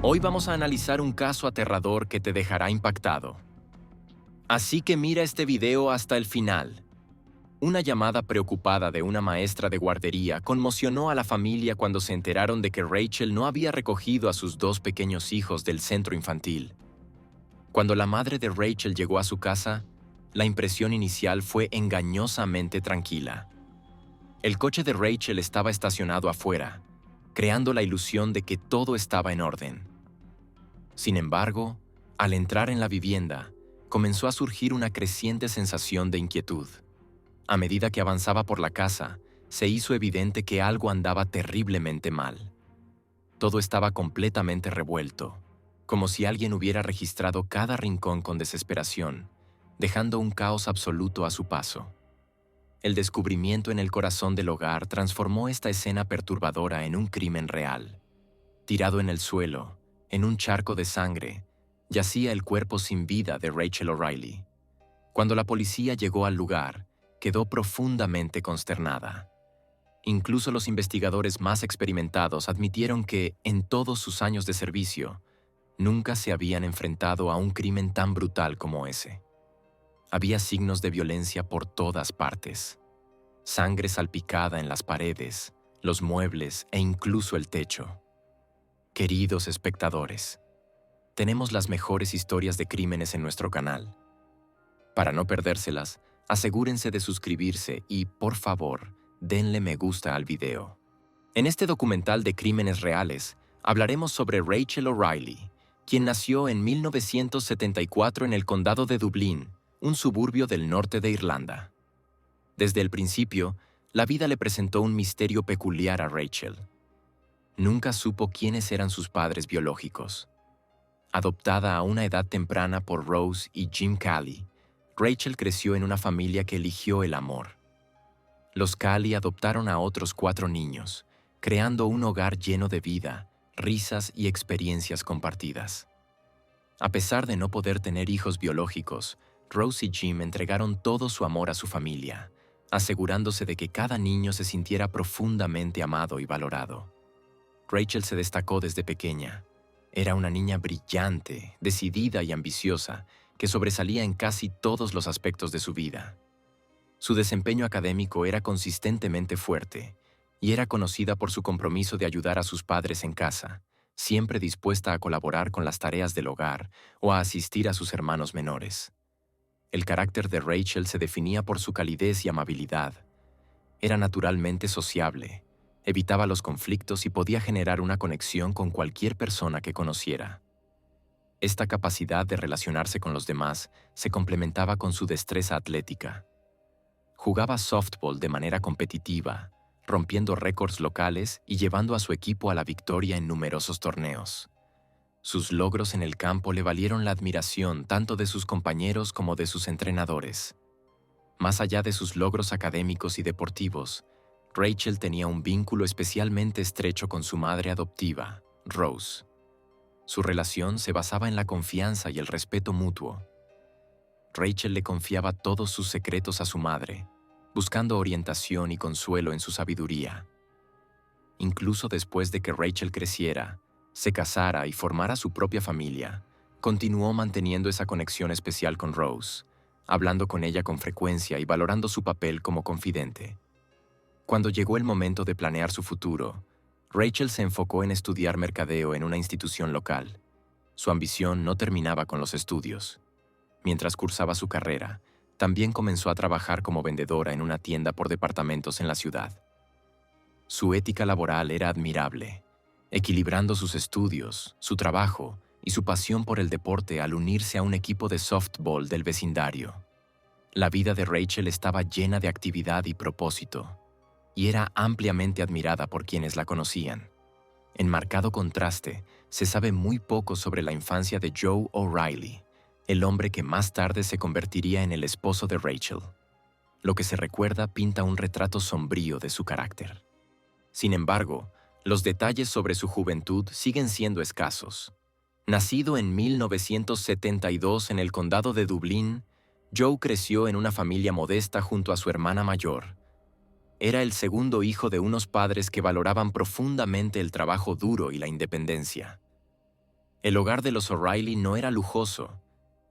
Hoy vamos a analizar un caso aterrador que te dejará impactado. Así que mira este video hasta el final. Una llamada preocupada de una maestra de guardería conmocionó a la familia cuando se enteraron de que Rachel no había recogido a sus dos pequeños hijos del centro infantil. Cuando la madre de Rachel llegó a su casa, la impresión inicial fue engañosamente tranquila. El coche de Rachel estaba estacionado afuera, creando la ilusión de que todo estaba en orden. Sin embargo, al entrar en la vivienda, comenzó a surgir una creciente sensación de inquietud. A medida que avanzaba por la casa, se hizo evidente que algo andaba terriblemente mal. Todo estaba completamente revuelto, como si alguien hubiera registrado cada rincón con desesperación, dejando un caos absoluto a su paso. El descubrimiento en el corazón del hogar transformó esta escena perturbadora en un crimen real. Tirado en el suelo, en un charco de sangre, yacía el cuerpo sin vida de Rachel O'Reilly. Cuando la policía llegó al lugar, quedó profundamente consternada. Incluso los investigadores más experimentados admitieron que, en todos sus años de servicio, nunca se habían enfrentado a un crimen tan brutal como ese. Había signos de violencia por todas partes. Sangre salpicada en las paredes, los muebles e incluso el techo. Queridos espectadores, tenemos las mejores historias de crímenes en nuestro canal. Para no perdérselas, asegúrense de suscribirse y, por favor, denle me gusta al video. En este documental de crímenes reales, hablaremos sobre Rachel O'Reilly, quien nació en 1974 en el condado de Dublín, un suburbio del norte de Irlanda. Desde el principio, la vida le presentó un misterio peculiar a Rachel. Nunca supo quiénes eran sus padres biológicos. Adoptada a una edad temprana por Rose y Jim Cali, Rachel creció en una familia que eligió el amor. Los Cali adoptaron a otros 4 niños, creando un hogar lleno de vida, risas y experiencias compartidas. A pesar de no poder tener hijos biológicos, Rose y Jim entregaron todo su amor a su familia, asegurándose de que cada niño se sintiera profundamente amado y valorado. Rachel se destacó desde pequeña. Era una niña brillante, decidida y ambiciosa, que sobresalía en casi todos los aspectos de su vida. Su desempeño académico era consistentemente fuerte, y era conocida por su compromiso de ayudar a sus padres en casa, siempre dispuesta a colaborar con las tareas del hogar o a asistir a sus hermanos menores. El carácter de Rachel se definía por su calidez y amabilidad. Era naturalmente sociable, evitaba los conflictos y podía generar una conexión con cualquier persona que conociera. Esta capacidad de relacionarse con los demás se complementaba con su destreza atlética. Jugaba softball de manera competitiva, rompiendo récords locales y llevando a su equipo a la victoria en numerosos torneos. Sus logros en el campo le valieron la admiración tanto de sus compañeros como de sus entrenadores. Más allá de sus logros académicos y deportivos, Rachel tenía un vínculo especialmente estrecho con su madre adoptiva, Rose. Su relación se basaba en la confianza y el respeto mutuo. Rachel le confiaba todos sus secretos a su madre, buscando orientación y consuelo en su sabiduría. Incluso después de que Rachel creciera, se casara y formara su propia familia, continuó manteniendo esa conexión especial con Rose, hablando con ella con frecuencia y valorando su papel como confidente. Cuando llegó el momento de planear su futuro, Rachel se enfocó en estudiar mercadeo en una institución local. Su ambición no terminaba con los estudios. Mientras cursaba su carrera, también comenzó a trabajar como vendedora en una tienda por departamentos en la ciudad. Su ética laboral era admirable, equilibrando sus estudios, su trabajo y su pasión por el deporte al unirse a un equipo de softball del vecindario. La vida de Rachel estaba llena de actividad y propósito, y era ampliamente admirada por quienes la conocían. En marcado contraste, se sabe muy poco sobre la infancia de Joe O'Reilly, el hombre que más tarde se convertiría en el esposo de Rachel. Lo que se recuerda pinta un retrato sombrío de su carácter. Sin embargo, los detalles sobre su juventud siguen siendo escasos. Nacido en 1972 en el condado de Dublín, Joe creció en una familia modesta junto a su hermana mayor. Era el segundo hijo de unos padres que valoraban profundamente el trabajo duro y la independencia. El hogar de los O'Reilly no era lujoso,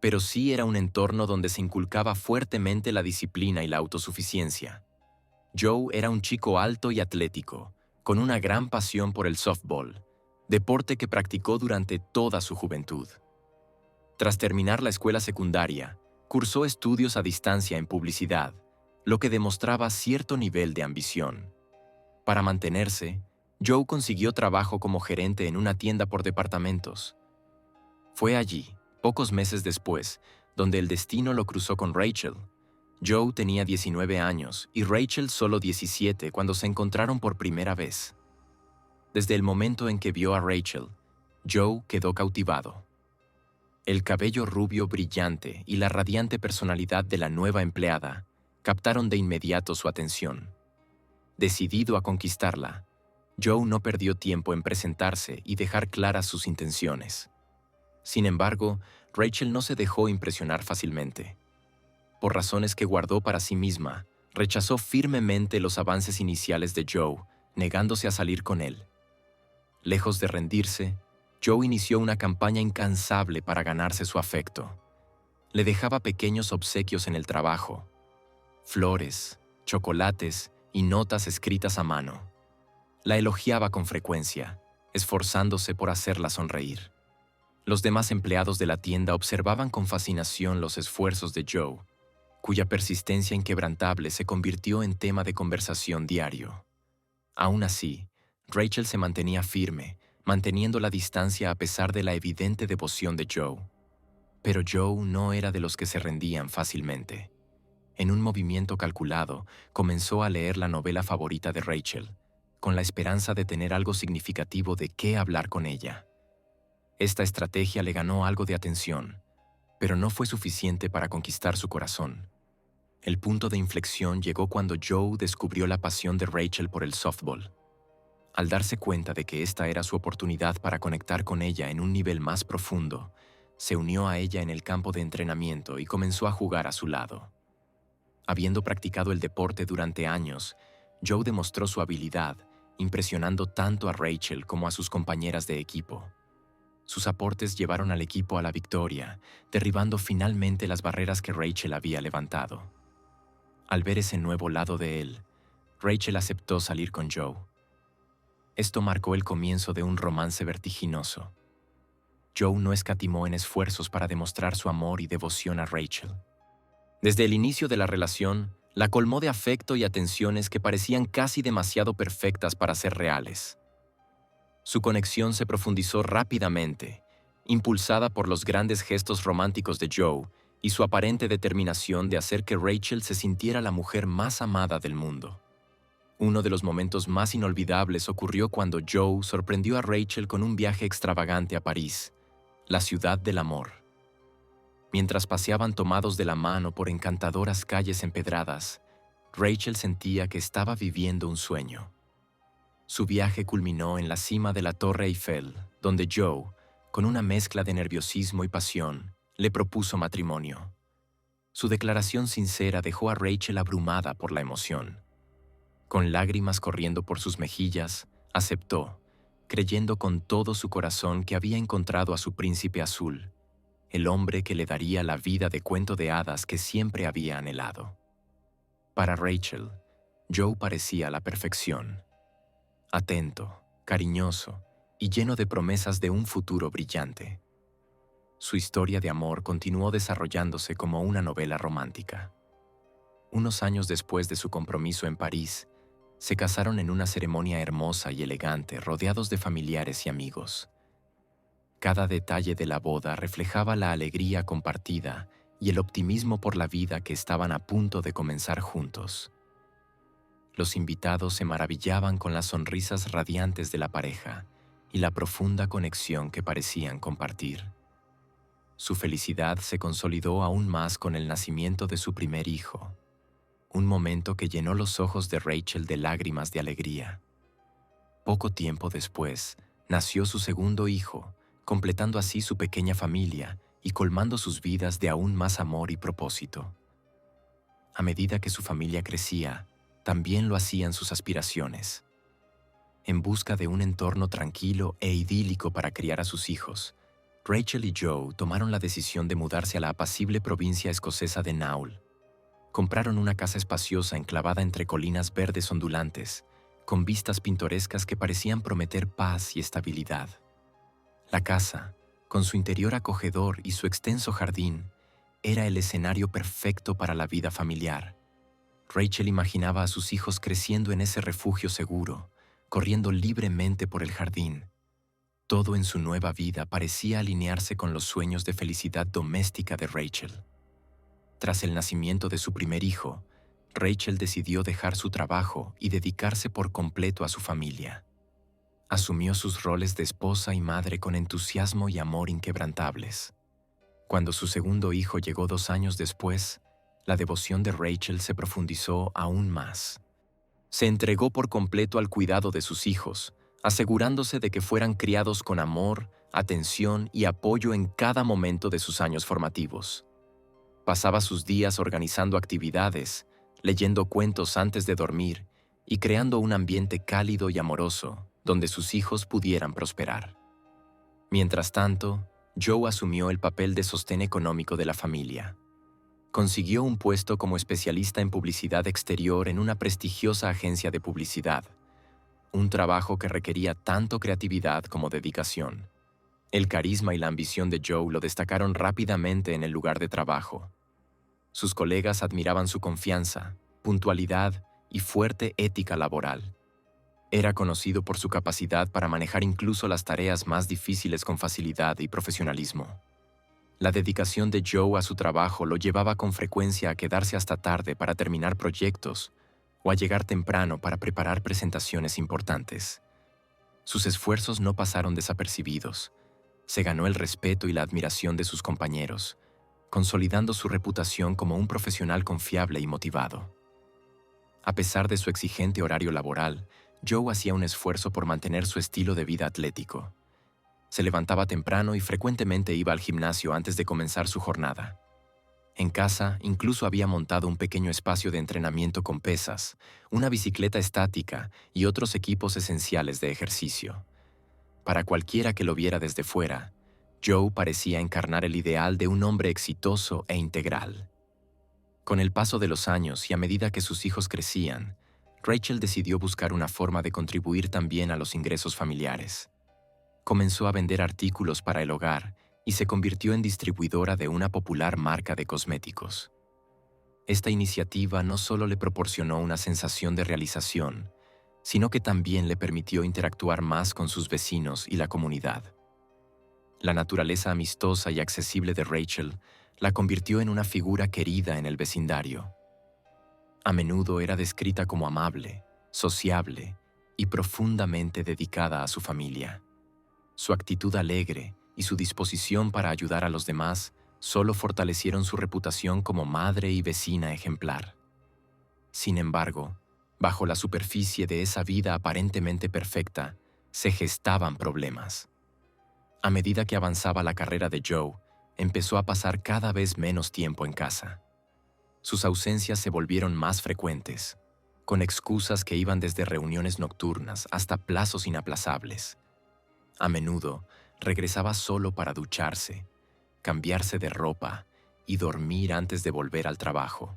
pero sí era un entorno donde se inculcaba fuertemente la disciplina y la autosuficiencia. Joe era un chico alto y atlético, con una gran pasión por el softball, deporte que practicó durante toda su juventud. Tras terminar la escuela secundaria, cursó estudios a distancia en publicidad, lo que demostraba cierto nivel de ambición. Para mantenerse, Joe consiguió trabajo como gerente en una tienda por departamentos. Fue allí, pocos meses después, donde el destino lo cruzó con Rachel. Joe tenía 19 años y Rachel solo 17 cuando se encontraron por primera vez. Desde el momento en que vio a Rachel, Joe quedó cautivado. El cabello rubio brillante y la radiante personalidad de la nueva empleada captaron de inmediato su atención. Decidido a conquistarla, Joe no perdió tiempo en presentarse y dejar claras sus intenciones. Sin embargo, Rachel no se dejó impresionar fácilmente. Por razones que guardó para sí misma, rechazó firmemente los avances iniciales de Joe, negándose a salir con él. Lejos de rendirse, Joe inició una campaña incansable para ganarse su afecto. Le dejaba pequeños obsequios en el trabajo, flores, chocolates y notas escritas a mano. La elogiaba con frecuencia, esforzándose por hacerla sonreír. Los demás empleados de la tienda observaban con fascinación los esfuerzos de Joe, cuya persistencia inquebrantable se convirtió en tema de conversación diario. Aún así, Rachel se mantenía firme, manteniendo la distancia a pesar de la evidente devoción de Joe. Pero Joe no era de los que se rendían fácilmente. En un movimiento calculado, comenzó a leer la novela favorita de Rachel, con la esperanza de tener algo significativo de qué hablar con ella. Esta estrategia le ganó algo de atención, pero no fue suficiente para conquistar su corazón. El punto de inflexión llegó cuando Joe descubrió la pasión de Rachel por el softball. Al darse cuenta de que esta era su oportunidad para conectar con ella en un nivel más profundo, se unió a ella en el campo de entrenamiento y comenzó a jugar a su lado. Habiendo practicado el deporte durante años, Joe demostró su habilidad, impresionando tanto a Rachel como a sus compañeras de equipo. Sus aportes llevaron al equipo a la victoria, derribando finalmente las barreras que Rachel había levantado. Al ver ese nuevo lado de él, Rachel aceptó salir con Joe. Esto marcó el comienzo de un romance vertiginoso. Joe no escatimó en esfuerzos para demostrar su amor y devoción a Rachel. Desde el inicio de la relación, la colmó de afecto y atenciones que parecían casi demasiado perfectas para ser reales. Su conexión se profundizó rápidamente, impulsada por los grandes gestos románticos de Joe y su aparente determinación de hacer que Rachel se sintiera la mujer más amada del mundo. Uno de los momentos más inolvidables ocurrió cuando Joe sorprendió a Rachel con un viaje extravagante a París, la ciudad del amor. Mientras paseaban tomados de la mano por encantadoras calles empedradas, Rachel sentía que estaba viviendo un sueño. Su viaje culminó en la cima de la Torre Eiffel, donde Joe, con una mezcla de nerviosismo y pasión, le propuso matrimonio. Su declaración sincera dejó a Rachel abrumada por la emoción. Con lágrimas corriendo por sus mejillas, aceptó, creyendo con todo su corazón que había encontrado a su príncipe azul, el hombre que le daría la vida de cuento de hadas que siempre había anhelado. Para Rachel, Joe parecía la perfección. Atento, cariñoso y lleno de promesas de un futuro brillante. Su historia de amor continuó desarrollándose como una novela romántica. Unos años después de su compromiso en París, se casaron en una ceremonia hermosa y elegante, rodeados de familiares y amigos. Cada detalle de la boda reflejaba la alegría compartida y el optimismo por la vida que estaban a punto de comenzar juntos. Los invitados se maravillaban con las sonrisas radiantes de la pareja y la profunda conexión que parecían compartir. Su felicidad se consolidó aún más con el nacimiento de su primer hijo, un momento que llenó los ojos de Rachel de lágrimas de alegría. Poco tiempo después, nació su segundo hijo, completando así su pequeña familia y colmando sus vidas de aún más amor y propósito. A medida que su familia crecía, también lo hacían sus aspiraciones. En busca de un entorno tranquilo e idílico para criar a sus hijos, Rachel y Joe tomaron la decisión de mudarse a la apacible provincia escocesa de Naul. Compraron una casa espaciosa enclavada entre colinas verdes ondulantes, con vistas pintorescas que parecían prometer paz y estabilidad. La casa, con su interior acogedor y su extenso jardín, era el escenario perfecto para la vida familiar. Rachel imaginaba a sus hijos creciendo en ese refugio seguro, corriendo libremente por el jardín. Todo en su nueva vida parecía alinearse con los sueños de felicidad doméstica de Rachel. Tras el nacimiento de su primer hijo, Rachel decidió dejar su trabajo y dedicarse por completo a su familia. Asumió sus roles de esposa y madre con entusiasmo y amor inquebrantables. Cuando su segundo hijo llegó 2 años después, la devoción de Rachel se profundizó aún más. Se entregó por completo al cuidado de sus hijos, asegurándose de que fueran criados con amor, atención y apoyo en cada momento de sus años formativos. Pasaba sus días organizando actividades, leyendo cuentos antes de dormir y creando un ambiente cálido y amoroso donde sus hijos pudieran prosperar. Mientras tanto, Joe asumió el papel de sostén económico de la familia. Consiguió un puesto como especialista en publicidad exterior en una prestigiosa agencia de publicidad, un trabajo que requería tanto creatividad como dedicación. El carisma y la ambición de Joe lo destacaron rápidamente en el lugar de trabajo. Sus colegas admiraban su confianza, puntualidad y fuerte ética laboral. Era conocido por su capacidad para manejar incluso las tareas más difíciles con facilidad y profesionalismo. La dedicación de Joe a su trabajo lo llevaba con frecuencia a quedarse hasta tarde para terminar proyectos o a llegar temprano para preparar presentaciones importantes. Sus esfuerzos no pasaron desapercibidos. Se ganó el respeto y la admiración de sus compañeros, consolidando su reputación como un profesional confiable y motivado. A pesar de su exigente horario laboral, Joe hacía un esfuerzo por mantener su estilo de vida atlético. Se levantaba temprano y frecuentemente iba al gimnasio antes de comenzar su jornada. En casa, incluso había montado un pequeño espacio de entrenamiento con pesas, una bicicleta estática y otros equipos esenciales de ejercicio. Para cualquiera que lo viera desde fuera, Joe parecía encarnar el ideal de un hombre exitoso e integral. Con el paso de los años y a medida que sus hijos crecían, Rachel decidió buscar una forma de contribuir también a los ingresos familiares. Comenzó a vender artículos para el hogar y se convirtió en distribuidora de una popular marca de cosméticos. Esta iniciativa no solo le proporcionó una sensación de realización, sino que también le permitió interactuar más con sus vecinos y la comunidad. La naturaleza amistosa y accesible de Rachel la convirtió en una figura querida en el vecindario. A menudo era descrita como amable, sociable y profundamente dedicada a su familia. Su actitud alegre y su disposición para ayudar a los demás solo fortalecieron su reputación como madre y vecina ejemplar. Sin embargo, bajo la superficie de esa vida aparentemente perfecta, se gestaban problemas. A medida que avanzaba la carrera de Joe, empezó a pasar cada vez menos tiempo en casa. Sus ausencias se volvieron más frecuentes, con excusas que iban desde reuniones nocturnas hasta plazos inaplazables. A menudo, regresaba solo para ducharse, cambiarse de ropa y dormir antes de volver al trabajo.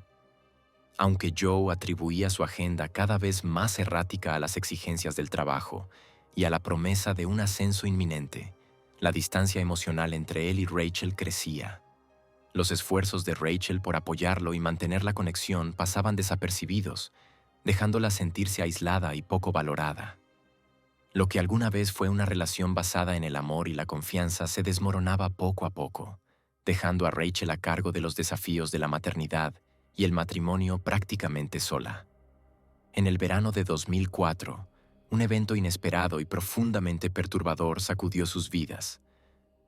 Aunque Joe atribuía su agenda cada vez más errática a las exigencias del trabajo y a la promesa de un ascenso inminente, la distancia emocional entre él y Rachel crecía. Los esfuerzos de Rachel por apoyarlo y mantener la conexión pasaban desapercibidos, dejándola sentirse aislada y poco valorada. Lo que alguna vez fue una relación basada en el amor y la confianza se desmoronaba poco a poco, dejando a Rachel a cargo de los desafíos de la maternidad y el matrimonio prácticamente sola. En el verano de 2004, un evento inesperado y profundamente perturbador sacudió sus vidas.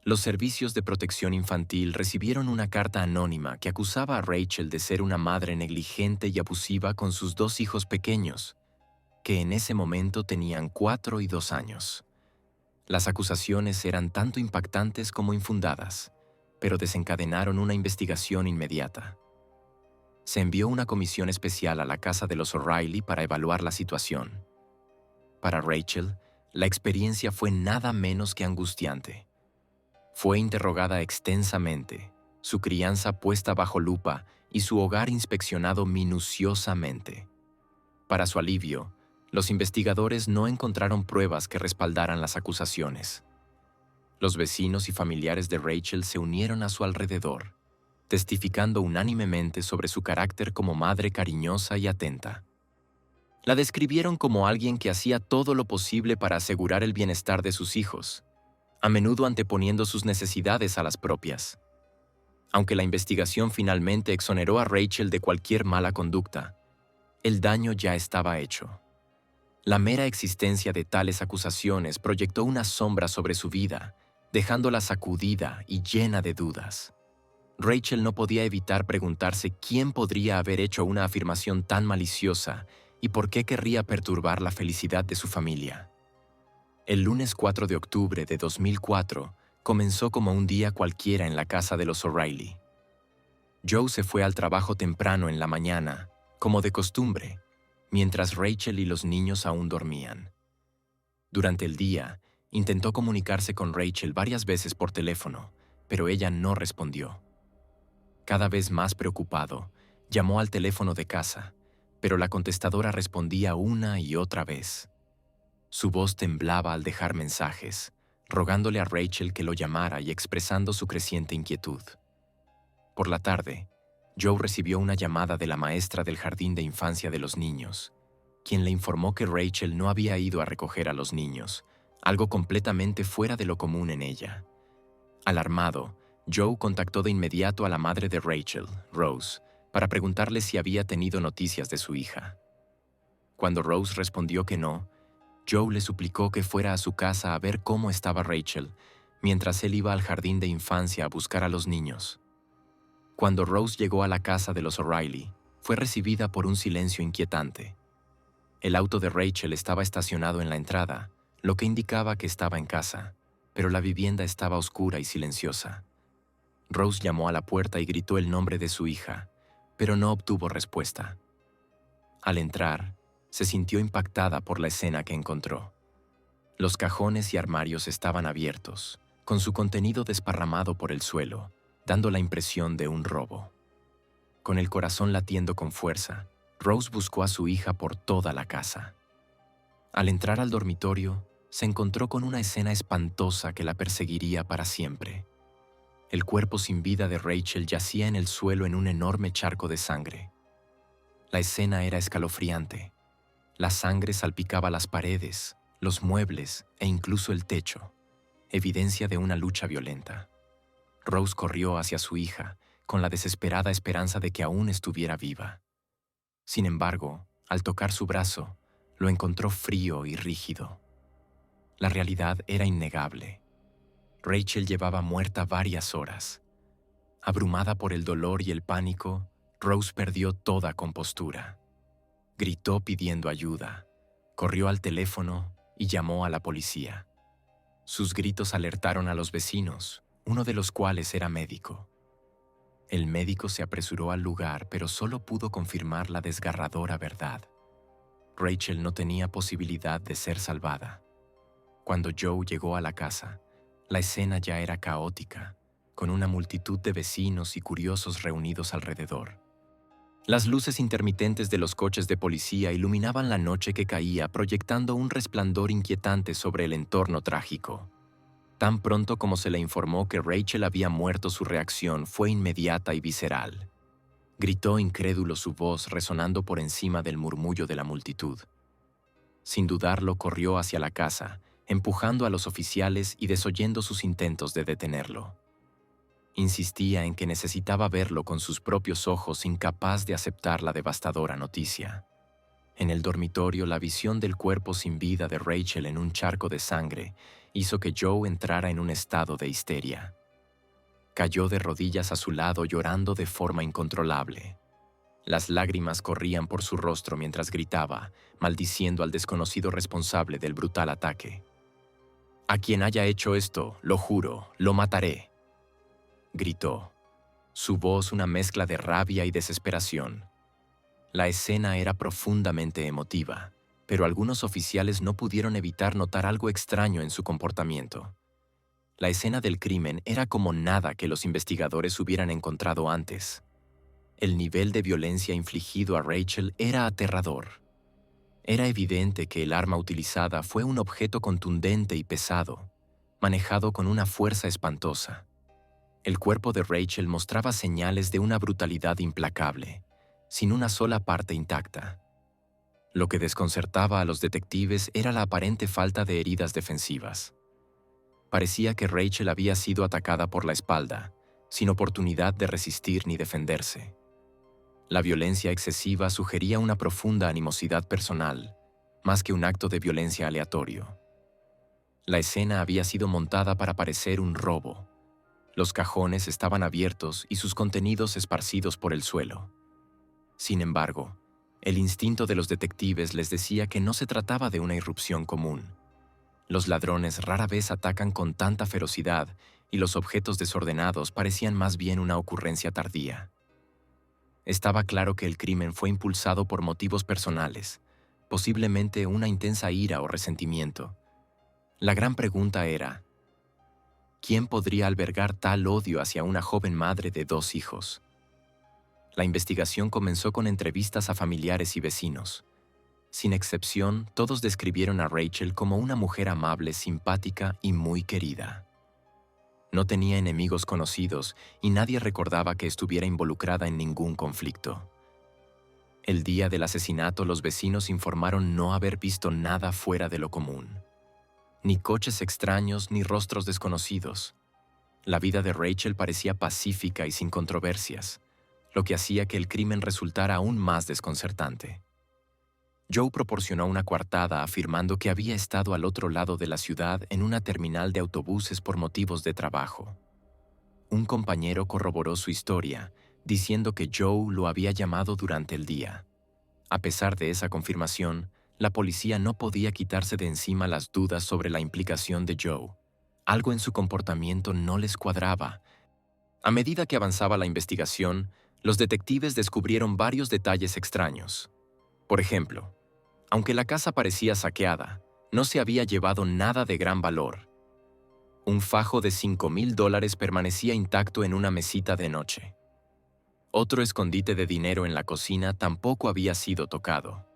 Los servicios de protección infantil recibieron una carta anónima que acusaba a Rachel de ser una madre negligente y abusiva con sus 2 hijos pequeños, que en ese momento tenían 4 y 2 años. Las acusaciones eran tanto impactantes como infundadas, pero desencadenaron una investigación inmediata. Se envió una comisión especial a la casa de los O'Reilly para evaluar la situación. Para Rachel, la experiencia fue nada menos que angustiante. Fue interrogada extensamente, su crianza puesta bajo lupa y su hogar inspeccionado minuciosamente. Para su alivio, los investigadores no encontraron pruebas que respaldaran las acusaciones. Los vecinos y familiares de Rachel se unieron a su alrededor, testificando unánimemente sobre su carácter como madre cariñosa y atenta. La describieron como alguien que hacía todo lo posible para asegurar el bienestar de sus hijos, a menudo anteponiendo sus necesidades a las propias. Aunque la investigación finalmente exoneró a Rachel de cualquier mala conducta, el daño ya estaba hecho. La mera existencia de tales acusaciones proyectó una sombra sobre su vida, dejándola sacudida y llena de dudas. Rachel no podía evitar preguntarse quién podría haber hecho una afirmación tan maliciosa y por qué querría perturbar la felicidad de su familia. El lunes 4 de octubre de 2004 comenzó como un día cualquiera en la casa de los O'Reilly. Joe se fue al trabajo temprano en la mañana, como de costumbre, mientras Rachel y los niños aún dormían. Durante el día, intentó comunicarse con Rachel varias veces por teléfono, pero ella no respondió. Cada vez más preocupado, llamó al teléfono de casa, pero la contestadora respondía una y otra vez. Su voz temblaba al dejar mensajes, rogándole a Rachel que lo llamara y expresando su creciente inquietud. Por la tarde, Joe recibió una llamada de la maestra del jardín de infancia de los niños, quien le informó que Rachel no había ido a recoger a los niños, algo completamente fuera de lo común en ella. Alarmado, Joe contactó de inmediato a la madre de Rachel, Rose, para preguntarle si había tenido noticias de su hija. Cuando Rose respondió que no, Joe le suplicó que fuera a su casa a ver cómo estaba Rachel, mientras él iba al jardín de infancia a buscar a los niños. Cuando Rose llegó a la casa de los O'Reilly, fue recibida por un silencio inquietante. El auto de Rachel estaba estacionado en la entrada, lo que indicaba que estaba en casa, pero la vivienda estaba oscura y silenciosa. Rose llamó a la puerta y gritó el nombre de su hija, pero no obtuvo respuesta. Al entrar, se sintió impactada por la escena que encontró. Los cajones y armarios estaban abiertos, con su contenido desparramado por el suelo, dando la impresión de un robo. Con el corazón latiendo con fuerza, Rose buscó a su hija por toda la casa. Al entrar al dormitorio, se encontró con una escena espantosa que la perseguiría para siempre. El cuerpo sin vida de Rachel yacía en el suelo en un enorme charco de sangre. La escena era escalofriante. La sangre salpicaba las paredes, los muebles e incluso el techo, evidencia de una lucha violenta. Rose corrió hacia su hija, con la desesperada esperanza de que aún estuviera viva. Sin embargo, al tocar su brazo, lo encontró frío y rígido. La realidad era innegable. Rachel llevaba muerta varias horas. Abrumada por el dolor y el pánico, Rose perdió toda compostura. Gritó pidiendo ayuda, corrió al teléfono y llamó a la policía. Sus gritos alertaron a los vecinos, uno de los cuales era médico. El médico se apresuró al lugar, pero solo pudo confirmar la desgarradora verdad. Rachel no tenía posibilidad de ser salvada. Cuando Joe llegó a la casa, la escena ya era caótica, con una multitud de vecinos y curiosos reunidos alrededor. Las luces intermitentes de los coches de policía iluminaban la noche que caía, proyectando un resplandor inquietante sobre el entorno trágico. Tan pronto como se le informó que Rachel había muerto, su reacción fue inmediata y visceral. Gritó incrédulo, su voz resonando por encima del murmullo de la multitud. Sin dudarlo, corrió hacia la casa, empujando a los oficiales y desoyendo sus intentos de detenerlo. Insistía en que necesitaba verlo con sus propios ojos, incapaz de aceptar la devastadora noticia. En el dormitorio, la visión del cuerpo sin vida de Rachel en un charco de sangre hizo que Joe entrara en un estado de histeria. Cayó de rodillas a su lado, llorando de forma incontrolable. Las lágrimas corrían por su rostro mientras gritaba, maldiciendo al desconocido responsable del brutal ataque. «A quien haya hecho esto, lo juro, lo mataré», gritó, su voz una mezcla de rabia y desesperación. La escena era profundamente emotiva, pero algunos oficiales no pudieron evitar notar algo extraño en su comportamiento. La escena del crimen era como nada que los investigadores hubieran encontrado antes. El nivel de violencia infligido a Rachel era aterrador. Era evidente que el arma utilizada fue un objeto contundente y pesado, manejado con una fuerza espantosa. El cuerpo de Rachel mostraba señales de una brutalidad implacable, sin una sola parte intacta. Lo que desconcertaba a los detectives era la aparente falta de heridas defensivas. Parecía que Rachel había sido atacada por la espalda, sin oportunidad de resistir ni defenderse. La violencia excesiva sugería una profunda animosidad personal, más que un acto de violencia aleatorio. La escena había sido montada para parecer un robo. Los cajones estaban abiertos y sus contenidos esparcidos por el suelo. Sin embargo, el instinto de los detectives les decía que no se trataba de una irrupción común. Los ladrones rara vez atacan con tanta ferocidad y los objetos desordenados parecían más bien una ocurrencia tardía. Estaba claro que el crimen fue impulsado por motivos personales, posiblemente una intensa ira o resentimiento. La gran pregunta era, ¿quién podría albergar tal odio hacia una joven madre de 2 hijos? La investigación comenzó con entrevistas a familiares y vecinos. Sin excepción, todos describieron a Rachel como una mujer amable, simpática y muy querida. No tenía enemigos conocidos y nadie recordaba que estuviera involucrada en ningún conflicto. El día del asesinato, los vecinos informaron no haber visto nada fuera de lo común. Ni coches extraños ni rostros desconocidos. La vida de Rachel parecía pacífica y sin controversias, lo que hacía que el crimen resultara aún más desconcertante. Joe proporcionó una coartada afirmando que había estado al otro lado de la ciudad en una terminal de autobuses por motivos de trabajo. Un compañero corroboró su historia, diciendo que Joe lo había llamado durante el día. A pesar de esa confirmación, la policía no podía quitarse de encima las dudas sobre la implicación de Joe. Algo en su comportamiento no les cuadraba. A medida que avanzaba la investigación, los detectives descubrieron varios detalles extraños. Por ejemplo, aunque la casa parecía saqueada, no se había llevado nada de gran valor. Un fajo de $5,000 permanecía intacto en una mesita de noche. Otro escondite de dinero en la cocina tampoco había sido tocado.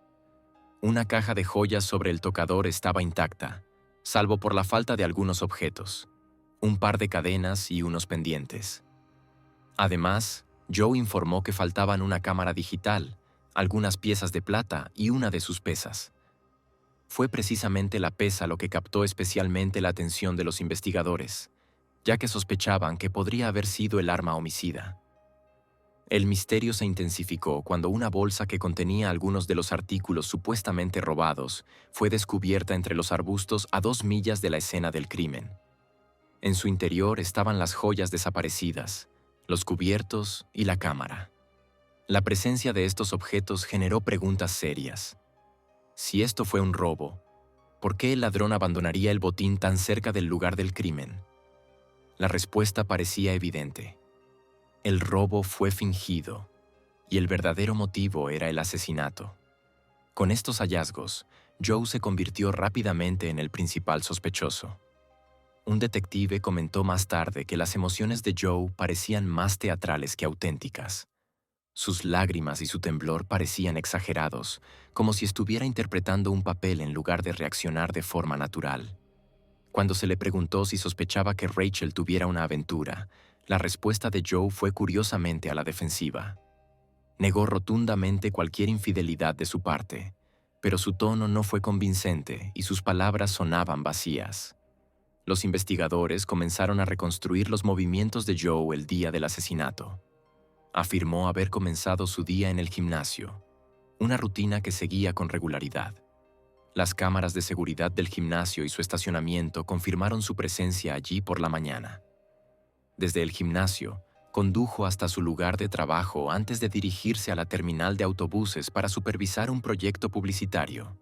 Una caja de joyas sobre el tocador estaba intacta, salvo por la falta de algunos objetos, un par de cadenas y unos pendientes. Además, Joe informó que faltaban una cámara digital, algunas piezas de plata y una de sus pesas. Fue precisamente la pesa lo que captó especialmente la atención de los investigadores, ya que sospechaban que podría haber sido el arma homicida. El misterio se intensificó cuando una bolsa que contenía algunos de los artículos supuestamente robados fue descubierta entre los arbustos a 2 millas de la escena del crimen. En su interior estaban las joyas desaparecidas, los cubiertos y la cámara. La presencia de estos objetos generó preguntas serias. Si esto fue un robo, ¿por qué el ladrón abandonaría el botín tan cerca del lugar del crimen? La respuesta parecía evidente. El robo fue fingido, y el verdadero motivo era el asesinato. Con estos hallazgos, Joe se convirtió rápidamente en el principal sospechoso. Un detective comentó más tarde que las emociones de Joe parecían más teatrales que auténticas. Sus lágrimas y su temblor parecían exagerados, como si estuviera interpretando un papel en lugar de reaccionar de forma natural. Cuando se le preguntó si sospechaba que Rachel tuviera una aventura, la respuesta de Joe fue curiosamente a la defensiva. Negó rotundamente cualquier infidelidad de su parte, pero su tono no fue convincente y sus palabras sonaban vacías. Los investigadores comenzaron a reconstruir los movimientos de Joe el día del asesinato. Afirmó haber comenzado su día en el gimnasio, una rutina que seguía con regularidad. Las cámaras de seguridad del gimnasio y su estacionamiento confirmaron su presencia allí por la mañana. Desde el gimnasio, condujo hasta su lugar de trabajo antes de dirigirse a la terminal de autobuses para supervisar un proyecto publicitario.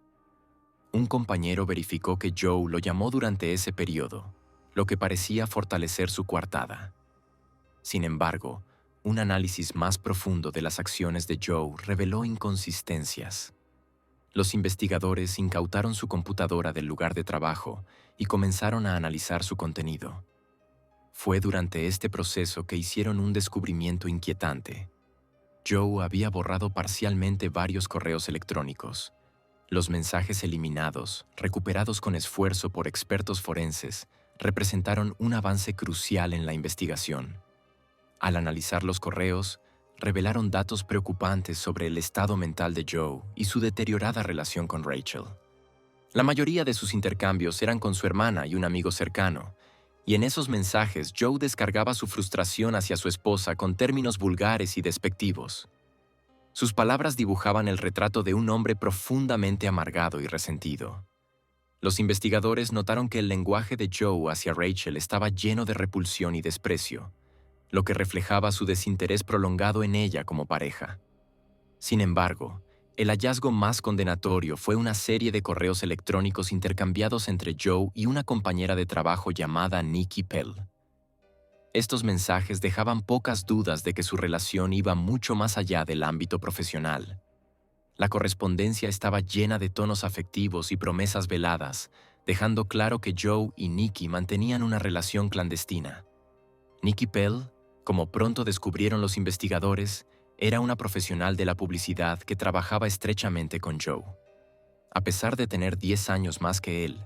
Un compañero verificó que Joe lo llamó durante ese periodo, lo que parecía fortalecer su coartada. Sin embargo, un análisis más profundo de las acciones de Joe reveló inconsistencias. Los investigadores incautaron su computadora del lugar de trabajo y comenzaron a analizar su contenido. Fue durante este proceso que hicieron un descubrimiento inquietante. Joe había borrado parcialmente varios correos electrónicos. Los mensajes eliminados, recuperados con esfuerzo por expertos forenses, representaron un avance crucial en la investigación. Al analizar los correos, revelaron datos preocupantes sobre el estado mental de Joe y su deteriorada relación con Rachel. La mayoría de sus intercambios eran con su hermana y un amigo cercano, y en esos mensajes Joe descargaba su frustración hacia su esposa con términos vulgares y despectivos. Sus palabras dibujaban el retrato de un hombre profundamente amargado y resentido. Los investigadores notaron que el lenguaje de Joe hacia Rachel estaba lleno de repulsión y desprecio, lo que reflejaba su desinterés prolongado en ella como pareja. Sin embargo, el hallazgo más condenatorio fue una serie de correos electrónicos intercambiados entre Joe y una compañera de trabajo llamada Nikki Pell. Estos mensajes dejaban pocas dudas de que su relación iba mucho más allá del ámbito profesional. La correspondencia estaba llena de tonos afectivos y promesas veladas, dejando claro que Joe y Nikki mantenían una relación clandestina. Nikki Pell, como pronto descubrieron los investigadores, era una profesional de la publicidad que trabajaba estrechamente con Joe. A pesar de tener 10 años más que él,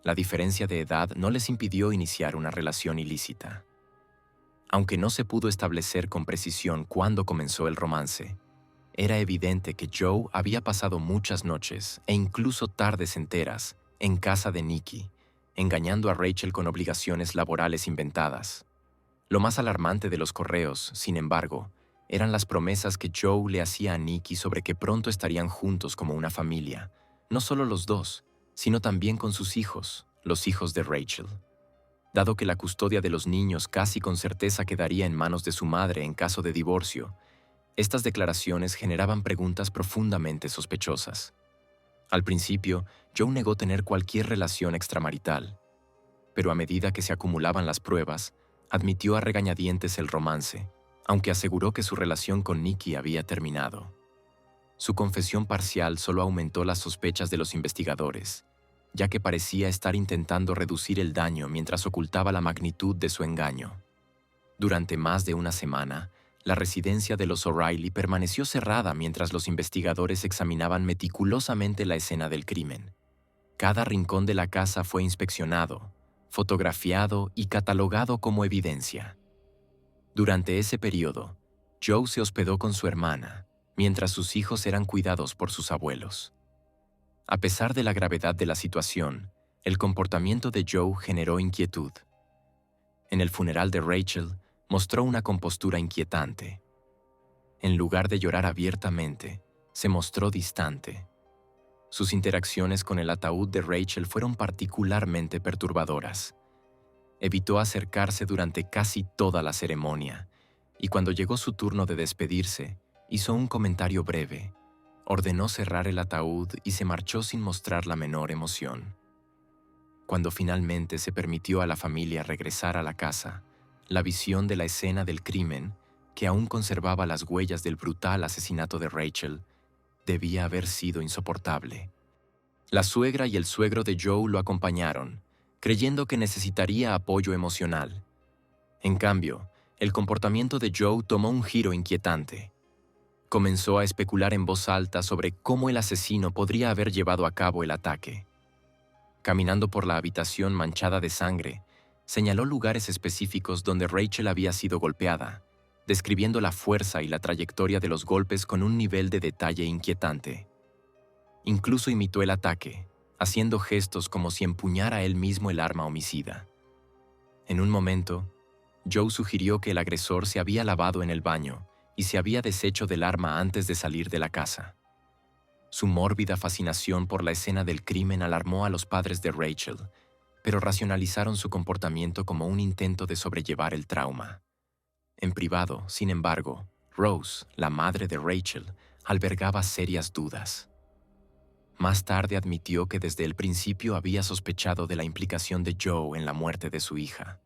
la diferencia de edad no les impidió iniciar una relación ilícita. Aunque no se pudo establecer con precisión cuándo comenzó el romance, era evidente que Joe había pasado muchas noches e incluso tardes enteras en casa de Nikki, engañando a Rachel con obligaciones laborales inventadas. Lo más alarmante de los correos, sin embargo, eran las promesas que Joe le hacía a Nikki sobre que pronto estarían juntos como una familia, no solo los dos, sino también con sus hijos, los hijos de Rachel. Dado que la custodia de los niños casi con certeza quedaría en manos de su madre en caso de divorcio, estas declaraciones generaban preguntas profundamente sospechosas. Al principio, Joe negó tener cualquier relación extramarital, pero a medida que se acumulaban las pruebas, admitió a regañadientes el romance, aunque aseguró que su relación con Nikki había terminado. Su confesión parcial solo aumentó las sospechas de los investigadores, ya que parecía estar intentando reducir el daño mientras ocultaba la magnitud de su engaño. Durante más de una semana, la residencia de los O'Reilly permaneció cerrada mientras los investigadores examinaban meticulosamente la escena del crimen. Cada rincón de la casa fue inspeccionado, fotografiado y catalogado como evidencia. Durante ese periodo, Joe se hospedó con su hermana, mientras sus hijos eran cuidados por sus abuelos. A pesar de la gravedad de la situación, el comportamiento de Joe generó inquietud. En el funeral de Rachel, mostró una compostura inquietante. En lugar de llorar abiertamente, se mostró distante. Sus interacciones con el ataúd de Rachel fueron particularmente perturbadoras. Evitó acercarse durante casi toda la ceremonia, y cuando llegó su turno de despedirse, hizo un comentario breve. Ordenó cerrar el ataúd y se marchó sin mostrar la menor emoción. Cuando finalmente se permitió a la familia regresar a la casa, la visión de la escena del crimen, que aún conservaba las huellas del brutal asesinato de Rachel, debía haber sido insoportable. La suegra y el suegro de Joe lo acompañaron, creyendo que necesitaría apoyo emocional. En cambio, el comportamiento de Joe tomó un giro inquietante. Comenzó a especular en voz alta sobre cómo el asesino podría haber llevado a cabo el ataque. Caminando por la habitación manchada de sangre, señaló lugares específicos donde Rachel había sido golpeada, describiendo la fuerza y la trayectoria de los golpes con un nivel de detalle inquietante. Incluso imitó el ataque, haciendo gestos como si empuñara él mismo el arma homicida. En un momento, Joe sugirió que el agresor se había lavado en el baño y se había deshecho del arma antes de salir de la casa. Su mórbida fascinación por la escena del crimen alarmó a los padres de Rachel, pero racionalizaron su comportamiento como un intento de sobrellevar el trauma. En privado, sin embargo, Rose, la madre de Rachel, albergaba serias dudas. Más tarde admitió que desde el principio había sospechado de la implicación de Joe en la muerte de su hija.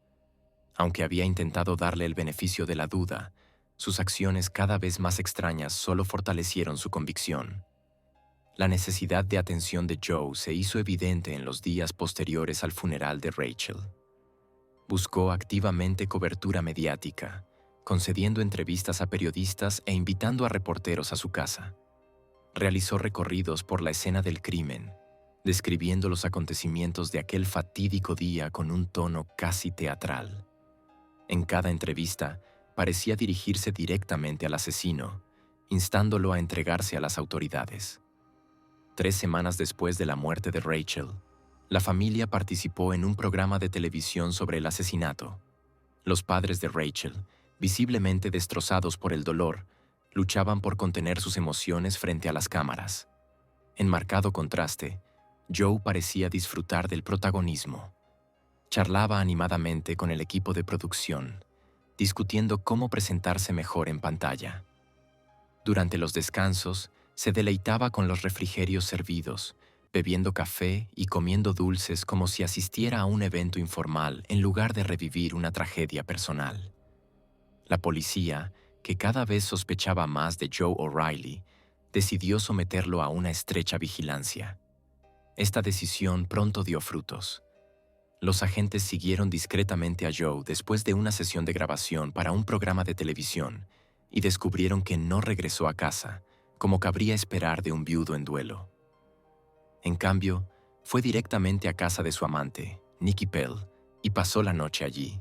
Aunque había intentado darle el beneficio de la duda, sus acciones cada vez más extrañas solo fortalecieron su convicción. La necesidad de atención de Joe se hizo evidente en los días posteriores al funeral de Rachel. Buscó activamente cobertura mediática, concediendo entrevistas a periodistas e invitando a reporteros a su casa. Realizó recorridos por la escena del crimen, describiendo los acontecimientos de aquel fatídico día con un tono casi teatral. En cada entrevista, parecía dirigirse directamente al asesino, instándolo a entregarse a las autoridades. 3 semanas después de la muerte de Rachel, la familia participó en un programa de televisión sobre el asesinato. Los padres de Rachel, visiblemente destrozados por el dolor, luchaban por contener sus emociones frente a las cámaras. En marcado contraste, Joe parecía disfrutar del protagonismo. Charlaba animadamente con el equipo de producción, discutiendo cómo presentarse mejor en pantalla. Durante los descansos, se deleitaba con los refrigerios servidos, bebiendo café y comiendo dulces como si asistiera a un evento informal en lugar de revivir una tragedia personal. La policía, que cada vez sospechaba más de Joe O'Reilly, decidió someterlo a una estrecha vigilancia. Esta decisión pronto dio frutos. Los agentes siguieron discretamente a Joe después de una sesión de grabación para un programa de televisión y descubrieron que no regresó a casa, como cabría esperar de un viudo en duelo. En cambio, fue directamente a casa de su amante, Nikki Pell, y pasó la noche allí.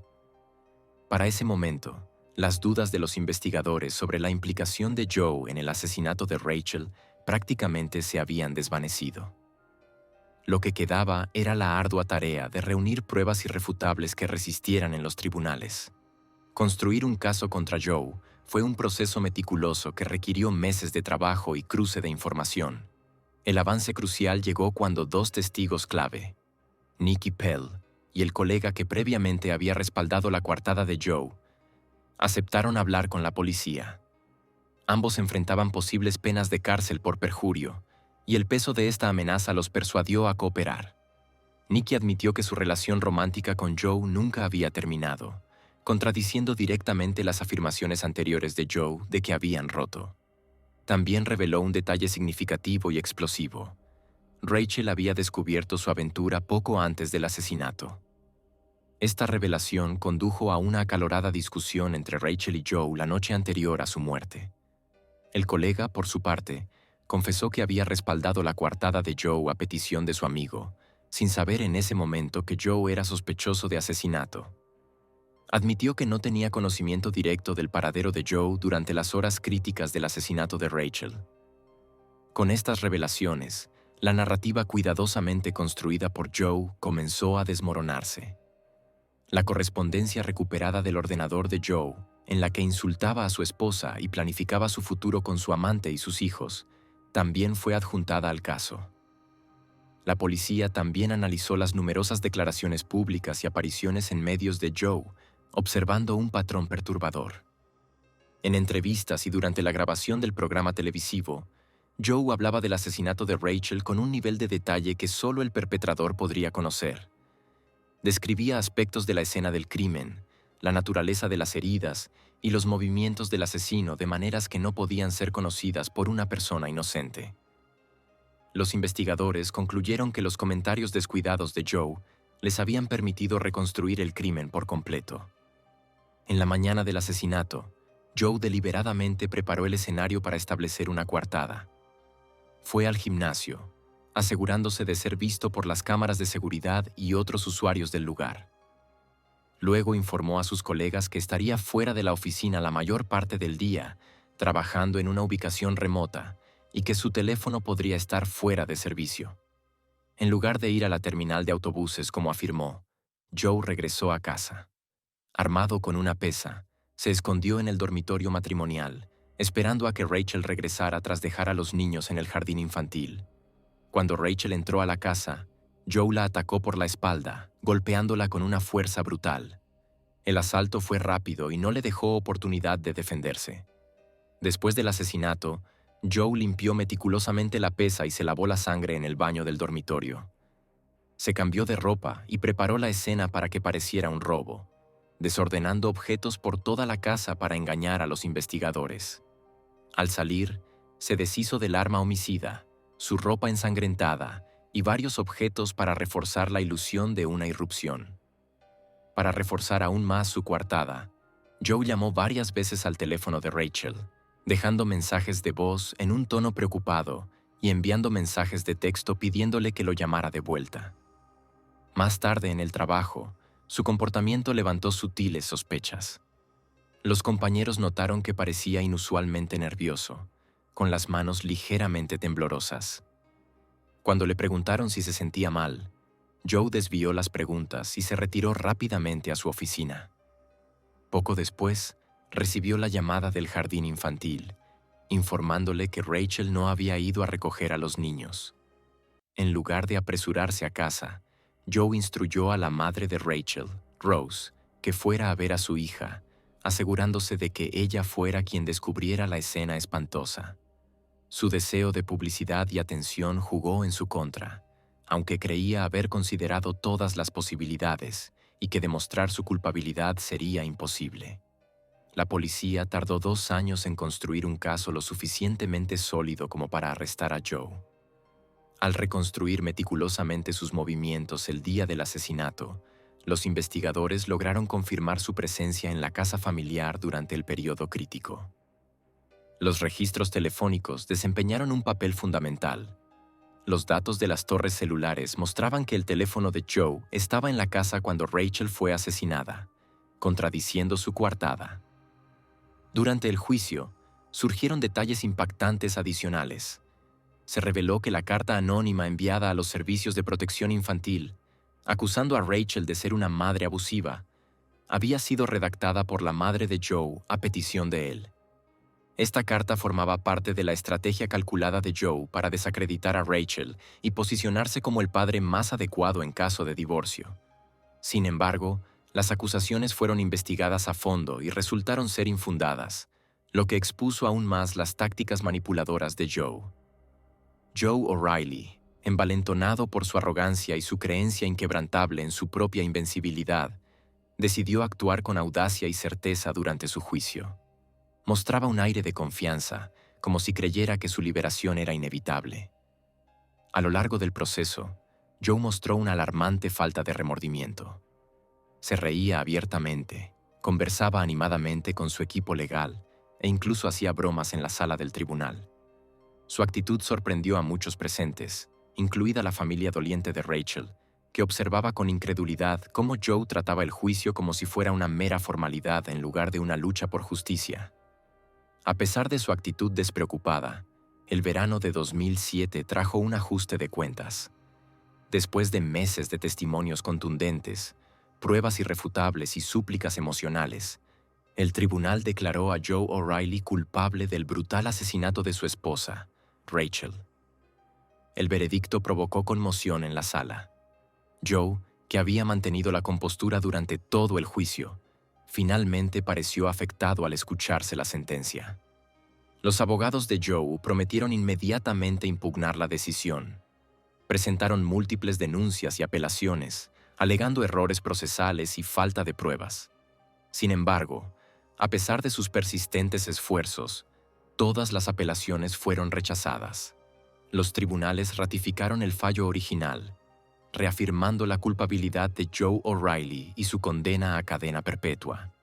Para ese momento, las dudas de los investigadores sobre la implicación de Joe en el asesinato de Rachel prácticamente se habían desvanecido. Lo que quedaba era la ardua tarea de reunir pruebas irrefutables que resistieran en los tribunales. Construir un caso contra Joe fue un proceso meticuloso que requirió meses de trabajo y cruce de información. El avance crucial llegó cuando 2 testigos clave, Nikki Pell y el colega que previamente había respaldado la coartada de Joe, aceptaron hablar con la policía. Ambos enfrentaban posibles penas de cárcel por perjurio, y el peso de esta amenaza los persuadió a cooperar. Nikki admitió que su relación romántica con Joe nunca había terminado, contradiciendo directamente las afirmaciones anteriores de Joe de que habían roto. También reveló un detalle significativo y explosivo. Rachel había descubierto su aventura poco antes del asesinato. Esta revelación condujo a una acalorada discusión entre Rachel y Joe la noche anterior a su muerte. El colega, por su parte, confesó que había respaldado la coartada de Joe a petición de su amigo, sin saber en ese momento que Joe era sospechoso de asesinato. Admitió que no tenía conocimiento directo del paradero de Joe durante las horas críticas del asesinato de Rachel. Con estas revelaciones, la narrativa cuidadosamente construida por Joe comenzó a desmoronarse. La correspondencia recuperada del ordenador de Joe, en la que insultaba a su esposa y planificaba su futuro con su amante y sus hijos, también fue adjuntada al caso. La policía también analizó las numerosas declaraciones públicas y apariciones en medios de Joe, observando un patrón perturbador. En entrevistas y durante la grabación del programa televisivo, Joe hablaba del asesinato de Rachel con un nivel de detalle que solo el perpetrador podría conocer. Describía aspectos de la escena del crimen, la naturaleza de las heridas y los movimientos del asesino de maneras que no podían ser conocidas por una persona inocente. Los investigadores concluyeron que los comentarios descuidados de Joe les habían permitido reconstruir el crimen por completo. En la mañana del asesinato, Joe deliberadamente preparó el escenario para establecer una coartada. Fue al gimnasio, asegurándose de ser visto por las cámaras de seguridad y otros usuarios del lugar. Luego informó a sus colegas que estaría fuera de la oficina la mayor parte del día, trabajando en una ubicación remota, y que su teléfono podría estar fuera de servicio. En lugar de ir a la terminal de autobuses como afirmó, Joe regresó a casa. Armado con una pesa, se escondió en el dormitorio matrimonial, esperando a que Rachel regresara tras dejar a los niños en el jardín infantil. Cuando Rachel entró a la casa, Joe la atacó por la espalda, golpeándola con una fuerza brutal. El asalto fue rápido y no le dejó oportunidad de defenderse. Después del asesinato, Joe limpió meticulosamente la pesa y se lavó la sangre en el baño del dormitorio. Se cambió de ropa y preparó la escena para que pareciera un robo, desordenando objetos por toda la casa para engañar a los investigadores. Al salir, se deshizo del arma homicida, su ropa ensangrentada y varios objetos para reforzar la ilusión de una irrupción. Para reforzar aún más su coartada, Joe llamó varias veces al teléfono de Rachel, dejando mensajes de voz en un tono preocupado y enviando mensajes de texto pidiéndole que lo llamara de vuelta. Más tarde en el trabajo, su comportamiento levantó sutiles sospechas. Los compañeros notaron que parecía inusualmente nervioso, con las manos ligeramente temblorosas. Cuando le preguntaron si se sentía mal, Joe desvió las preguntas y se retiró rápidamente a su oficina. Poco después, recibió la llamada del jardín infantil, informándole que Rachel no había ido a recoger a los niños. En lugar de apresurarse a casa, Joe instruyó a la madre de Rachel, Rose, que fuera a ver a su hija, asegurándose de que ella fuera quien descubriera la escena espantosa. Su deseo de publicidad y atención jugó en su contra, aunque creía haber considerado todas las posibilidades y que demostrar su culpabilidad sería imposible. La policía tardó 2 años en construir un caso lo suficientemente sólido como para arrestar a Joe. Al reconstruir meticulosamente sus movimientos el día del asesinato, los investigadores lograron confirmar su presencia en la casa familiar durante el periodo crítico. Los registros telefónicos desempeñaron un papel fundamental. Los datos de las torres celulares mostraban que el teléfono de Joe estaba en la casa cuando Rachel fue asesinada, contradiciendo su coartada. Durante el juicio, surgieron detalles impactantes adicionales. Se reveló que la carta anónima enviada a los servicios de protección infantil, acusando a Rachel de ser una madre abusiva, había sido redactada por la madre de Joe a petición de él. Esta carta formaba parte de la estrategia calculada de Joe para desacreditar a Rachel y posicionarse como el padre más adecuado en caso de divorcio. Sin embargo, las acusaciones fueron investigadas a fondo y resultaron ser infundadas, lo que expuso aún más las tácticas manipuladoras de Joe. Joe O'Reilly, envalentonado por su arrogancia y su creencia inquebrantable en su propia invencibilidad, decidió actuar con audacia y certeza durante su juicio. Mostraba un aire de confianza, como si creyera que su liberación era inevitable. A lo largo del proceso, Joe mostró una alarmante falta de remordimiento. Se reía abiertamente, conversaba animadamente con su equipo legal e incluso hacía bromas en la sala del tribunal. Su actitud sorprendió a muchos presentes, incluida la familia doliente de Rachel, que observaba con incredulidad cómo Joe trataba el juicio como si fuera una mera formalidad en lugar de una lucha por justicia. A pesar de su actitud despreocupada, el verano de 2007 trajo un ajuste de cuentas. Después de meses de testimonios contundentes, pruebas irrefutables y súplicas emocionales, el tribunal declaró a Joe O'Reilly culpable del brutal asesinato de su esposa, Rachel. El veredicto provocó conmoción en la sala. Joe, que había mantenido la compostura durante todo el juicio, finalmente pareció afectado al escucharse la sentencia. Los abogados de Joe prometieron inmediatamente impugnar la decisión. Presentaron múltiples denuncias y apelaciones, alegando errores procesales y falta de pruebas. Sin embargo, a pesar de sus persistentes esfuerzos, todas las apelaciones fueron rechazadas. Los tribunales ratificaron el fallo original, reafirmando la culpabilidad de Joe O'Reilly y su condena a cadena perpetua.